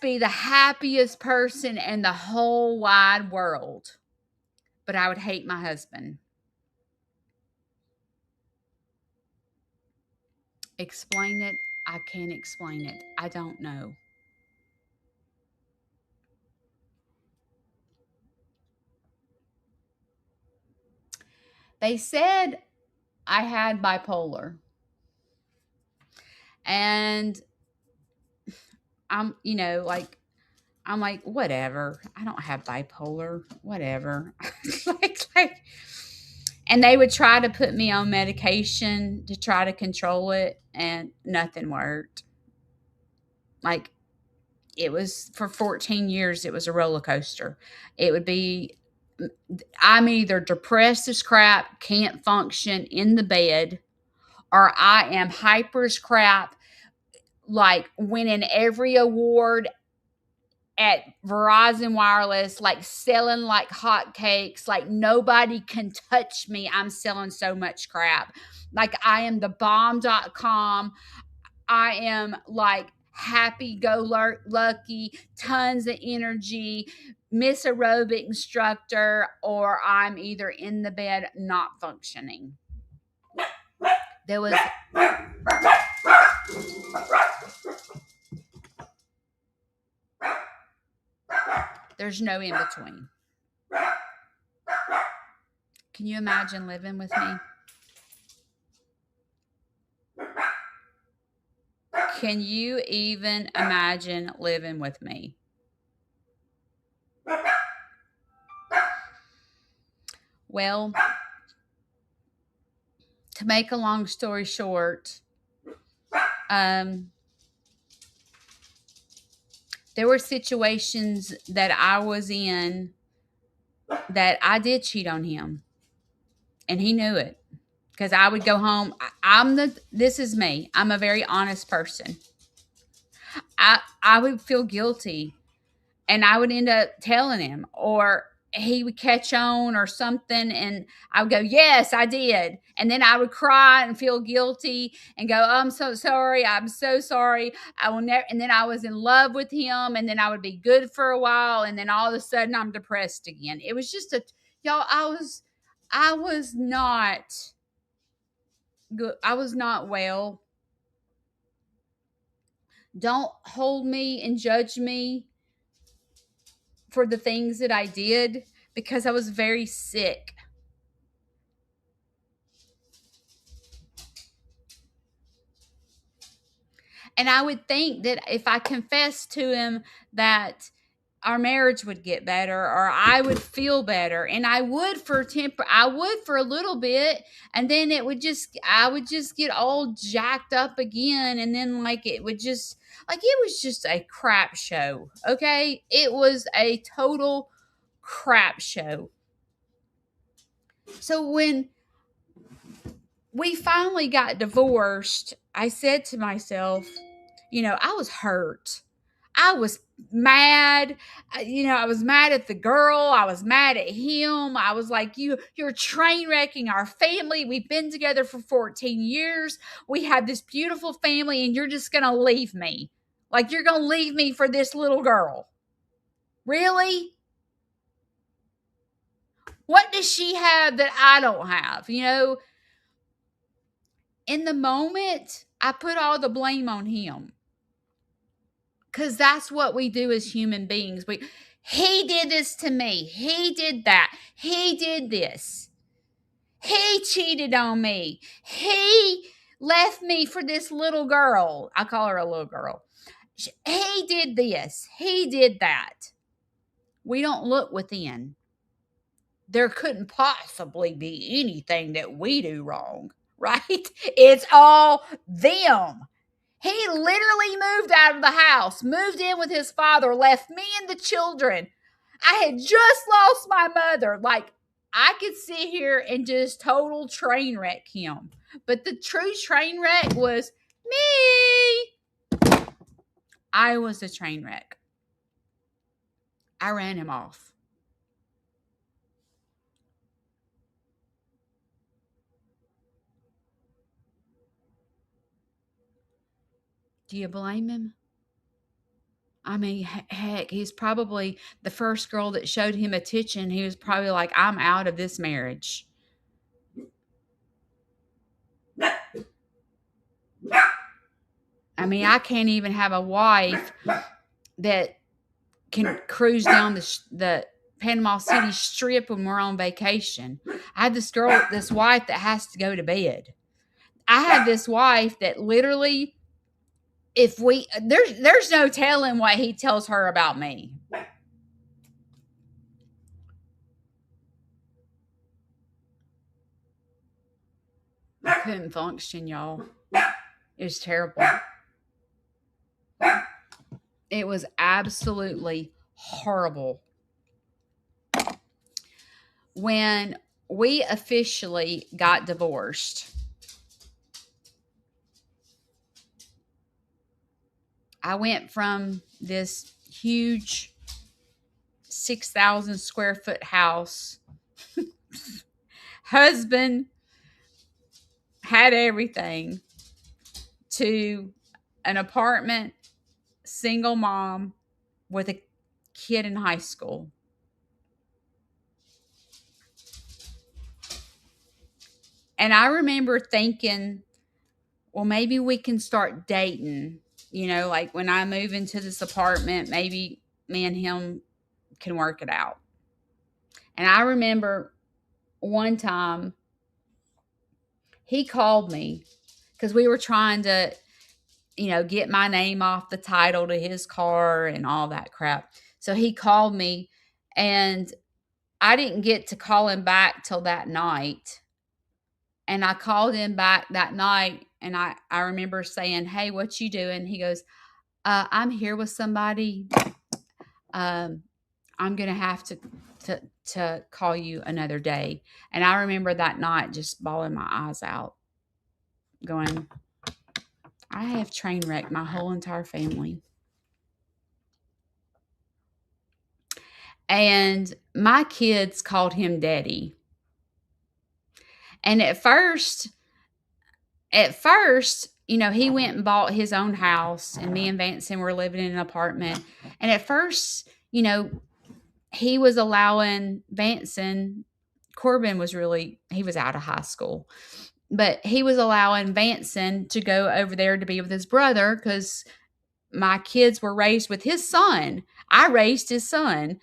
be the happiest person in the whole wide world. But I would hate my husband. Explain it. I can't explain it. I don't know. They said I had bipolar. And I'm like, whatever. I don't have bipolar. Whatever. like, and they would try to put me on medication to try to control it, and nothing worked. Like, it was for 14 years, it was a roller coaster. It would be, I'm either depressed as crap, can't function in the bed, or I am hyper as crap, like winning every award at Verizon Wireless, like selling like hotcakes, like nobody can touch me. I'm selling so much crap. Like I am the bomb.com. I am like happy go lucky, tons of energy, Miss Aerobic instructor, or I'm either in the bed not functioning. There was there's no in between. Can you imagine living with me? Can you even imagine living with me? Well, to make a long story short, um, there were situations that I was in that I did cheat on him, and he knew it because I would go home. This is me. I'm a very honest person. I would feel guilty and I would end up telling him, or he would catch on or something, and I would go, yes, I did. And then I would cry and feel guilty and go, oh, I'm so sorry. I'm so sorry. I will never. And then I was in love with him, and then I would be good for a while, and then all of a sudden I'm depressed again. It was just y'all, I was not good. I was not well. Don't hold me and judge me for the things that I did, because I was very sick. And I would think that if I confessed to him, that our marriage would get better, or I would feel better. And I would I would for a little bit, and then I would just get all jacked up again, and then like it was just a crap show. Okay? It was a total crap show. So when we finally got divorced, I said to myself, I was hurt. I was mad. I was mad at the girl. I was mad at him. I was like, you're train wrecking our family. We've been together for 14 years. We have this beautiful family, and you're just going to leave me. Like, you're going to leave me for this little girl. Really? What does she have that I don't have? In the moment, I put all the blame on him. Because that's what we do as human beings. He did this to me. He did that. He did this. He cheated on me. He left me for this little girl. I call her a little girl. He did this. He did that. We don't look within. There couldn't possibly be anything that we do wrong, right? It's all them. He literally moved out of the house, moved in with his father, left me and the children. I had just lost my mother. Like, I could sit here and just total train wreck him. But the true train wreck was me. I was a train wreck. I ran him off. Do you blame him? I mean, heck, he's probably the first girl that showed him attention. He was probably like, I'm out of this marriage. I mean, I can't even have a wife that can cruise down the Panama City Strip when we're on vacation. I have this wife that has to go to bed. I have this wife that literally, there's no telling what he tells her about me. I couldn't function, y'all. It was terrible. It was absolutely horrible. When we officially got divorced, I went from this huge 6,000 square foot house, husband, had everything, to an apartment, single mom with a kid in high school. And I remember thinking, well, maybe we can start dating. Like when I move into this apartment, maybe me and him can work it out. And I remember one time he called me because we were trying to, get my name off the title to his car and all that crap. So he called me, and I didn't get to call him back till that night. And I called him back that night, and I remember saying, hey, what you doing? He goes, I'm here with somebody. I'm going to have to call you another day. And I remember that night just bawling my eyes out, going, I have train wrecked my whole entire family. And my kids called him daddy. And at first, he went and bought his own house, and me and Vanson were living in an apartment. And at first, he was allowing Vanson, Corbin he was out of high school, but he was allowing Vanson to go over there to be with his brother because my kids were raised with his son. I raised his son.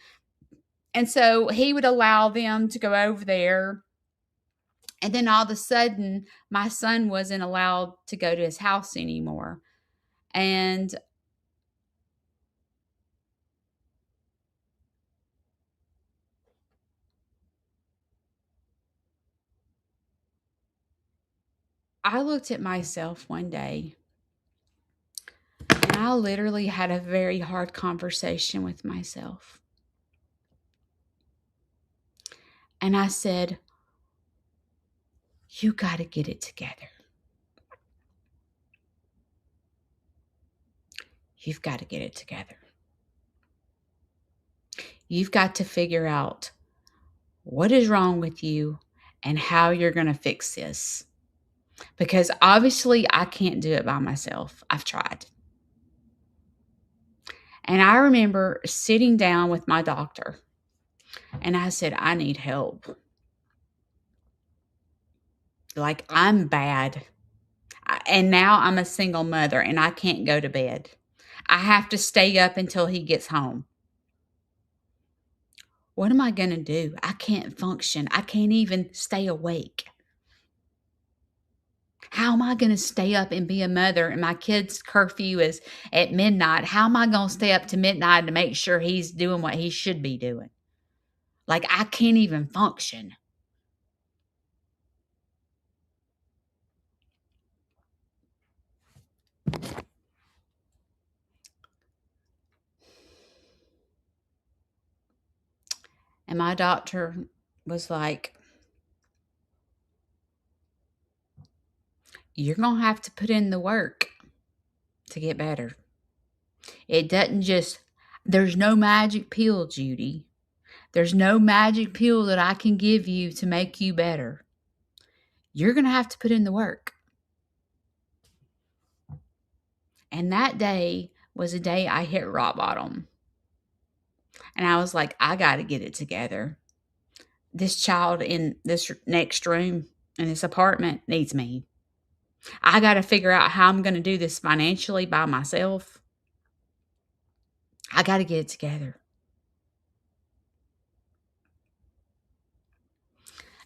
And so he would allow them to go over there. And then all of a sudden, my son wasn't allowed to go to his house anymore. And I looked at myself one day, and I literally had a very hard conversation with myself. And I said, you got to get it together. You've got to get it together. You've got to figure out what is wrong with you and how you're going to fix this. Because obviously, I can't do it by myself. I've tried. And I remember sitting down with my doctor, and I said, I need help. Like, I'm bad. And now I'm a single mother, and I can't go to bed. I have to stay up until he gets home. What am I going to do? I can't function. I can't even stay awake. How am I going to stay up and be a mother, and my kid's curfew is at midnight? How am I going to stay up to midnight to make sure he's doing what he should be doing? Like, I can't even function. And my doctor was like, you're going to have to put in the work to get better. It doesn't there's no magic pill, Judy. There's no magic pill that I can give you to make you better. You're going to have to put in the work. And that day was a day I hit rock bottom. And I was like, I got to get it together. This child in this next room in this apartment needs me. I got to figure out how I'm going to do this financially by myself. I got to get it together.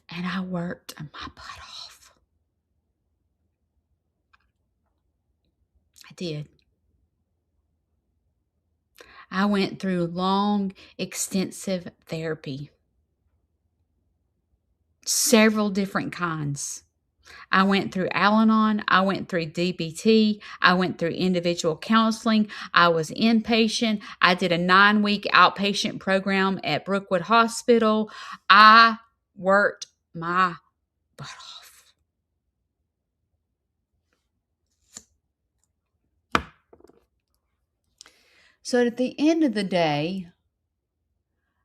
And I worked my butt off. I did. I went through long, extensive therapy, several different kinds. I went through Al-Anon. I went through DBT. I went through individual counseling. I was inpatient. I did a 9-week outpatient program at Brookwood Hospital. I worked my butt off. So at the end of the day,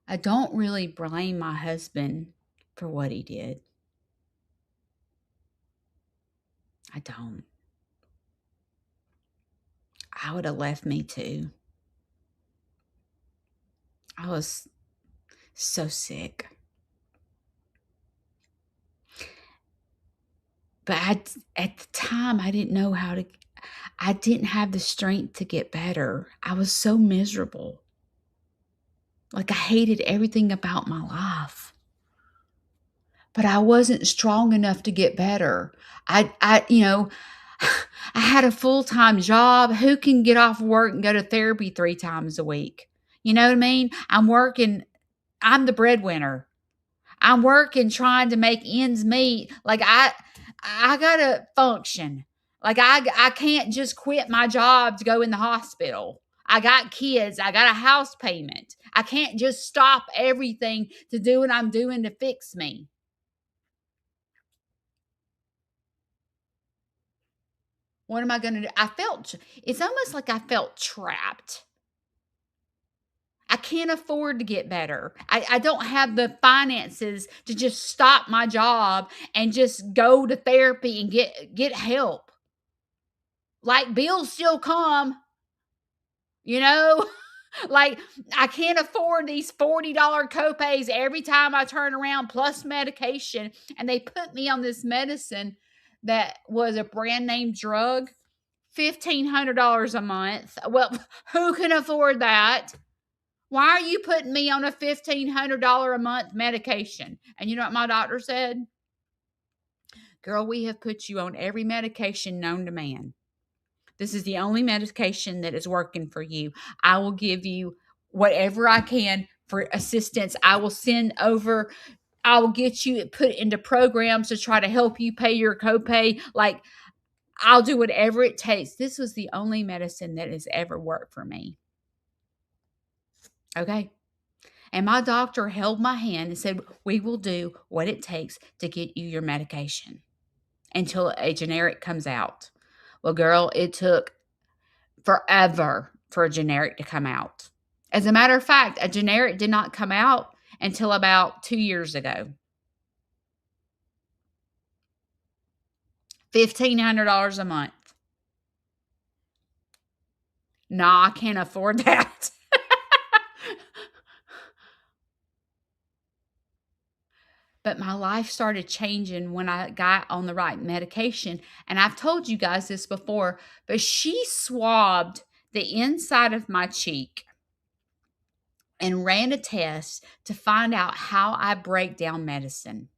I don't really blame my husband for what he did. I don't. I would have left me too. I was so sick. But at the time, I didn't know I didn't have the strength to get better. I was so miserable. Like, I hated everything about my life. But I wasn't strong enough to get better. I had a full-time job. Who can get off work and go to therapy 3 times a week? You know what I mean? I'm working. I'm the breadwinner. I'm working trying to make ends meet. Like, I gotta function. Like, I can't just quit my job to go in the hospital. I got kids. I got a house payment. I can't just stop everything to do what I'm doing to fix me. What am I going to do? It's almost like I felt trapped. I can't afford to get better. I don't have the finances to just stop my job and just go to therapy and get help. Like bills still come, you know? Like I can't afford these $40 copays every time I turn around plus medication, and they put me on this medicine that was a brand name drug, $1,500 a month. Well, who can afford that? Why are you putting me on a $1,500 a month medication? And you know what my doctor said? Girl, we have put you on every medication known to man. This is the only medication that is working for you. I will give you whatever I can for assistance. I will send over, I will get you put into programs to try to help you pay your copay. Like, I'll do whatever it takes. This was the only medicine that has ever worked for me. Okay. And my doctor held my hand and said, we will do what it takes to get you your medication until a generic comes out. Well, girl, it took forever for a generic to come out. As a matter of fact, a generic did not come out until about 2 years ago. $1,500 a month. Nah, I can't afford that. But my life started changing when I got on the right medication. And I've told you guys this before, but she swabbed the inside of my cheek and ran a test to find out how I break down medicine.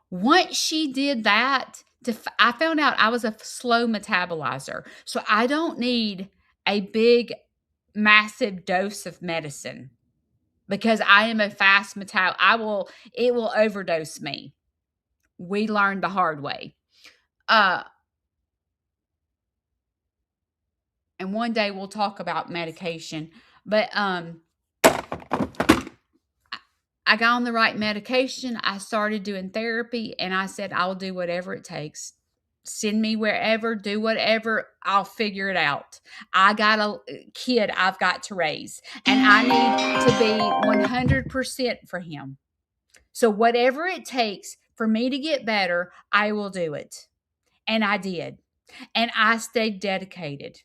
Once she did that, I found out I was a slow metabolizer. So I don't need a big, massive dose of medicine because I am a fast it will overdose me. We learned the hard way. And one day we'll talk about medication. But I got on the right medication. I started doing therapy, and I said, I'll do whatever it takes. Send me wherever, do whatever, I'll figure it out. I got a kid I've got to raise, and I need to be 100% for him. So, whatever it takes for me to get better, I will do it. And I did. And I stayed dedicated.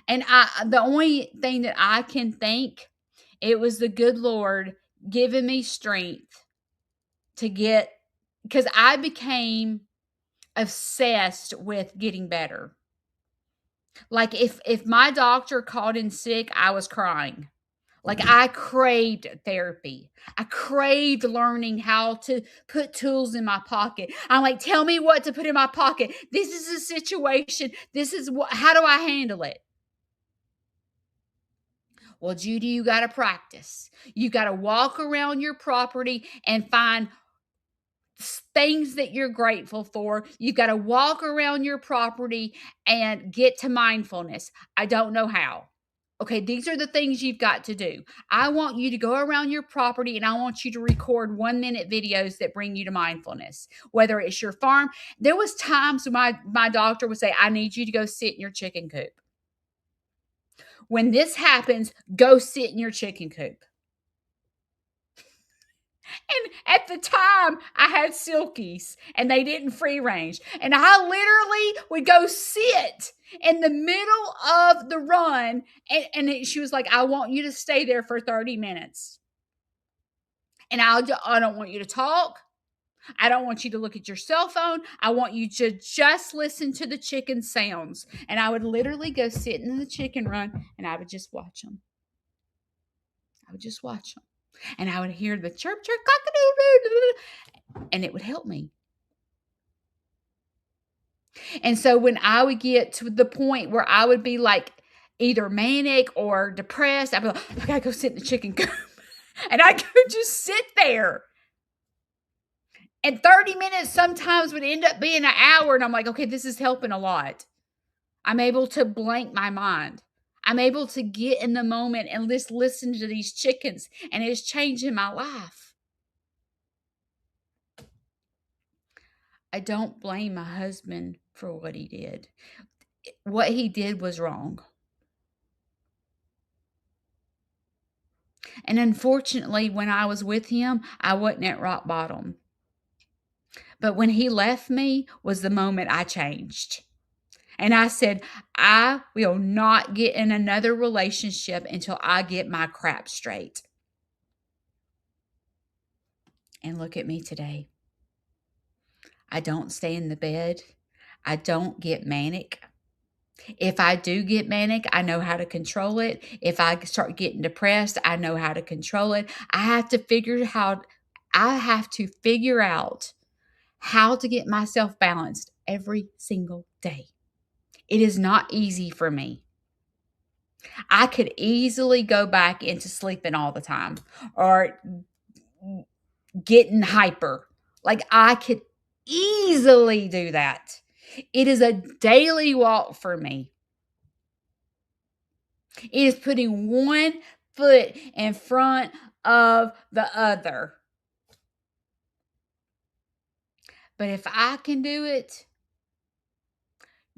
And the only thing that I can think, it was the good Lord giving me strength to get, because I became obsessed with getting better. Like if my doctor called in sick, I was crying. Like I craved therapy. I craved learning how to put tools in my pocket. I'm like, tell me what to put in my pocket. This is a situation. This is how do I handle it? Well, Judy, you got to practice. You got to walk around your property and find things that you're grateful for. You've got to walk around your property and get to mindfulness. I don't know how. Okay, these are the things you've got to do. I want you to go around your property and I want you to record 1-minute videos that bring you to mindfulness. Whether it's your farm, there was times when my doctor would say, I need you to go sit in your chicken coop. When this happens, go sit in your chicken coop. And at the time, I had silkies and they didn't free range. And I literally would go sit in the middle of the run. And she was like, I want you to stay there for 30 minutes. And I don't want you to talk. I don't want you to look at your cell phone. I want you to just listen to the chicken sounds. And I would literally go sit in the chicken run and I would just watch them. I would just watch them. And I would hear the chirp, chirp, cock-a-doodle-doo, and it would help me. And so when I would get to the point where I would be like either manic or depressed, I'd be like, I gotta go sit in the chicken coop. And I could just sit there. And 30 minutes sometimes would end up being an hour. And I'm like, okay, this is helping a lot. I'm able to blank my mind. I'm able to get in the moment and just listen to these chickens. And it's changing my life. I don't blame my husband for what he did. What he did was wrong. And unfortunately, when I was with him, I wasn't at rock bottom. But when he left me was the moment I changed. And I said, I will not get in another relationship until I get my crap straight. And look at me today. I don't stay in the bed. I don't get manic. If I do get manic, I know how to control it. If I start getting depressed, I know how to control it. I have to figure out how to get myself balanced every single day. It is not easy for me. I could easily go back into sleeping all the time or getting hyper. Like I could easily do that. It is a daily walk for me. It is putting one foot in front of the other. But if I can do it,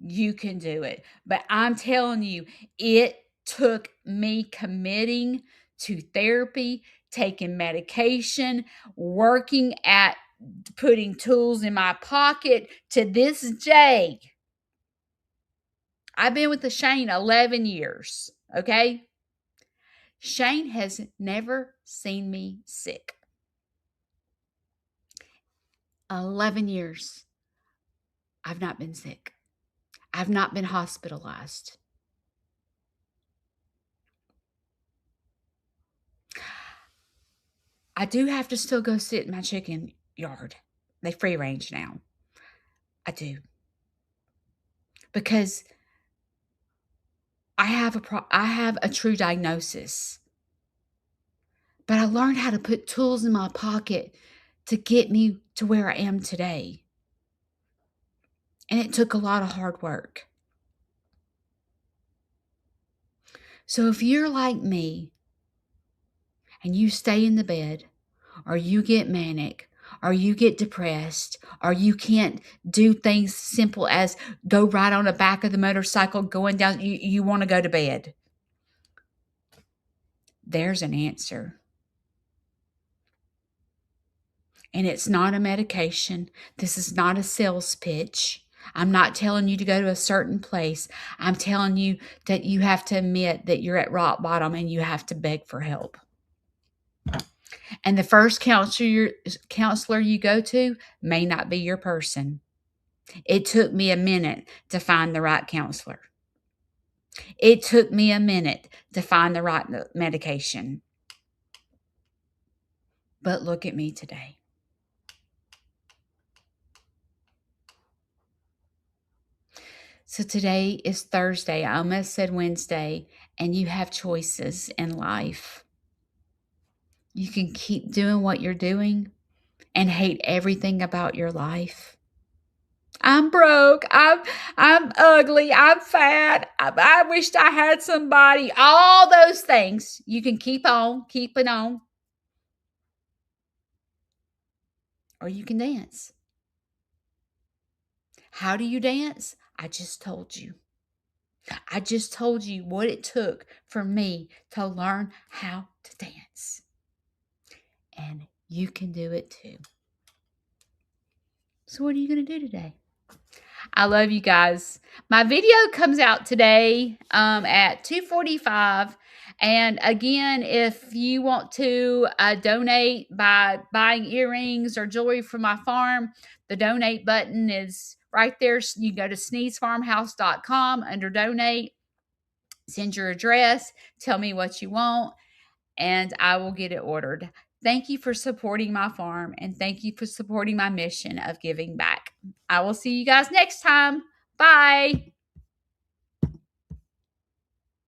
you can do it. But I'm telling you, it took me committing to therapy, taking medication, working at putting tools in my pocket to this day. I've been with the Shane 11 years, okay? Shane has never seen me sick. 11 years. I've not been sick. I've not been hospitalized. I do have to still go sit in my chicken yard. They free range now. I do. Because I have a true diagnosis. But I learned how to put tools in my pocket to get me to where I am today. And it took a lot of hard work. So if you're like me and you stay in the bed, or you get manic, or you get depressed, or you can't do things simple as go right on the back of the motorcycle going down, you want to go to bed. There's an answer. And it's not a medication. This is not a sales pitch. I'm not telling you to go to a certain place. I'm telling you that you have to admit that you're at rock bottom and you have to beg for help. And the first counselor you go to may not be your person. It took me a minute to find the right counselor. It took me a minute to find the right medication. But look at me today. So today is Thursday. I almost said Wednesday, and you have choices in life. You can keep doing what you're doing and hate everything about your life. I'm broke. I'm ugly. I'm fat. I wished I had somebody. All those things. You can keep on, keeping on. Or you can dance. How do you dance? I just told you. I just told you what it took for me to learn how to dance. And you can do it too. So what are you going to do today? I love you guys. My video comes out today at 2:45. And again, if you want to donate by buying earrings or jewelry from my farm, the donate button is right there. You go to sneezfarmhouse.com under donate, send your address, tell me what you want, and I will get it ordered. Thank you for supporting my farm, and thank you for supporting my mission of giving back. I will see you guys next time. Bye.